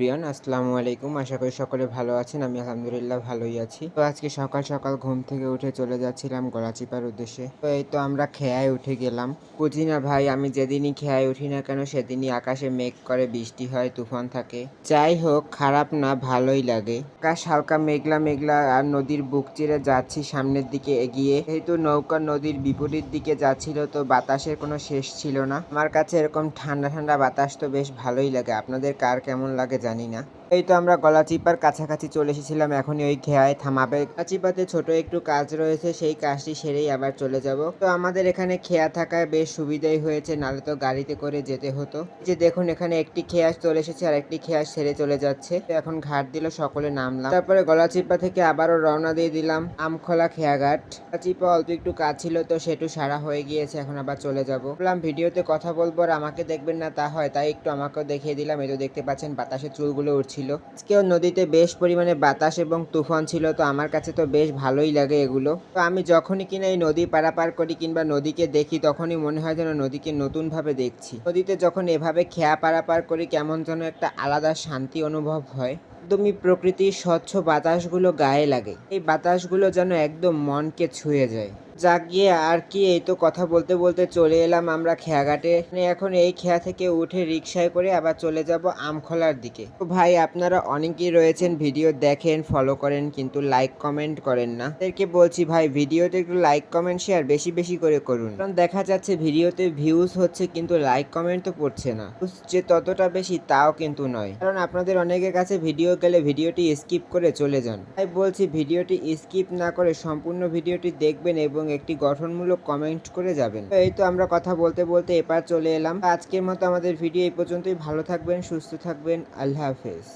রিয়ান আসসালামু আলাইকুম। আশা করি সকলে ভালো আছেন। আমি আলহামদুলিল্লাহ ভালোই আছি। তো আজকে সকাল সকাল ঘুম থেকে উঠে চলে যাচ্ছিলাম গলাচিপার উদ্দেশ্যে। তো এই তো আমরা খেয়ায় উঠে গেলাম। বুঝি না ভাই, আমি যেদিনই খেয়ায় উঠি না কেন সেদিনই আকাশে মেঘ করে, বৃষ্টি হয়, তুফান থাকে। যাই হোক, খারাপ না, ভালোই লাগে। আকাশ হালকা মেঘলা মেঘলা আর নদীর বুক চিরে যাচ্ছি সামনের দিকে এগিয়ে। যেহেতু নৌকা নদীর বিপরীত দিকে যাচ্ছিল, তো বাতাসের কোনো শেষ ছিল না। আমার কাছে এরকম ঠান্ডা ঠান্ডা বাতাস তো বেশ ভালোই লাগে। আপনাদের কার কেমন লাগে জানি না। এই তো আমরা গলাচিপার কাছাকাছি চলে এসেছিলাম। এখনই ওই খেয়ায় থামাবে। গলাচিপাতে ছোট একটু কাজ রয়েছে, সেই কাজটি সেরেই আবার চলে যাব। তো আমাদের এখানে খেয়া থাকায় বেশ সুবিধাই হয়েছে, নাহলে তো গাড়িতে করে যেতে হতো। এই যে দেখুন, এখানে একটি খেয়া চলে এসেছে আর একটি খেয়া সেরে চলে যাচ্ছে। তো এখন ঘাট দিল, সকলে নামলাম। তারপরে গলাচিপা থেকে আবারও রওনা দিয়ে দিলাম আমখোলা খেয়াঘাট। গলাচিপা অল্প একটু কাজ ছিল, তো সেটু সারা হয়ে গিয়েছে, এখন আবার চলে যাব। বললাম ভিডিওতে কথা বলবো আর আমাকে দেখবেন না, তা হয়, তাই একটু আমাকেও দেখিয়ে দিলাম। এই তো দেখতে পাচ্ছেন বাতাসে চুলগুলো উঠছিল। আজকেও নদীতে বেশ পরিমাণে বাতাস এবং তুফান ছিল, তো আমার কাছে তো বেশ ভালোই লাগে এগুলো। তো আমি যখনই কিনা এই নদী পারাপার করি কিংবা নদীকে দেখি, তখনই মনে হয় যেন নদীকে নতুন ভাবে দেখছি। নদীতে যখন এভাবে খেয়া পারাপার করি, কেমন যেন একটা আলাদা শান্তি অনুভব হয়। একদমই প্রকৃতির স্বচ্ছ বাতাসগুলো গায়ে লাগে। এই বাতাসগুলো যেন একদম মনকে ছুঁয়ে যায়। যাক গিয়ে আর কি, এই তো কথা বলতে বলতে চলে এলাম আমরা খেয়াঘাটে। এখন এই খেয়া থেকে উঠে রিক্সায় করে আবার চলে যাব আমখোলার দিকে। তো ভাই, আপনারা অনেকেই রয়েছেন ভিডিও দেখেন, ফলো করেন, কিন্তু লাইক কমেন্ট করেন না। তাদেরকে বলছি ভাই, ভিডিওতে একটু লাইক কমেন্ট শেয়ার বেশি বেশি করে করুন। কারণ দেখা যাচ্ছে ভিডিওতে ভিউজ হচ্ছে কিন্তু লাইক কমেন্ট তো পড়ছে না। যে ততটা বেশি তাও কিন্তু নয়, কারণ আপনাদের অনেকের কাছে ভিডিও গেলে ভিডিওটি স্কিপ করে চলে যান। তাই বলছি ভিডিওটি স্কিপ না করে সম্পূর্ণ ভিডিওটি দেখবেন এবং একটি গঠনমূলক কমেন্ট করে যাবেন। তো এই তো আমরা কথা বলতে বলতে এপার চলে এলাম। আজকের মতো আমাদের ভিডিও এই পর্যন্তই। ভালো থাকবেন, সুস্থ থাকবেন, আল্লাহ হাফেজ।